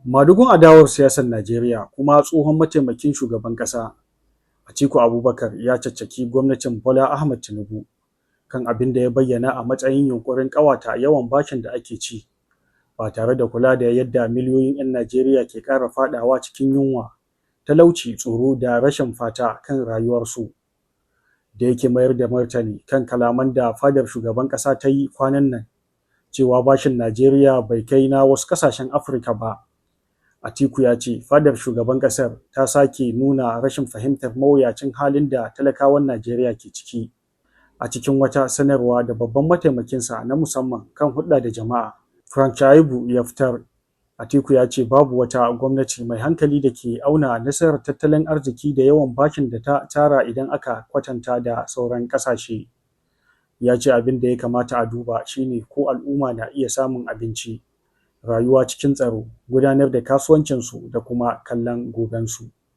Madugun adawar siyasar Najeriya kuma tsohon mataimakin shugaban ƙasa Atiku Abubakar ya caccaki gwamnatin Bola Ahmed Tinubu kan abin da ya bayyana a matsayin yunƙurin ƙawata yawan bashin da ake ci, ba tare da kula da yadda miliyoyin 'yan Najeriya ke ƙara faɗawa cikin yunwa, talauci, tsoro da rashin fata kan rayuwarsu. Da yake mayar da martani kan kalaman da fadar shugaban ƙasa ta yi kwanan nan cewa bashin Najeriya bai kai na wasu ƙasashen Afirka ba. Atiku ya ce fadar shugaban ƙasar ta sake nuna rashin fahimtar mawuyacin halin da talakawan Najeriya ke ciki. A cikin wata sanarwa da babban mataimakinsa na musamman kan hulɗa da jama'a, Frank Shaibu ya fitar, Atiku ya ce babu wata gwamnati mai hankali da ke auna nasarar tattalin arziki da yawan bashin da ta tara idan aka kwatanta da sauran ƙasashe. Ya ce abin da ya kamata a duba shine ko al'umma na iya samun abinci, rayuwa cikin tsaro, gudanar da kasuwancinsu da kuma kallon gobensu.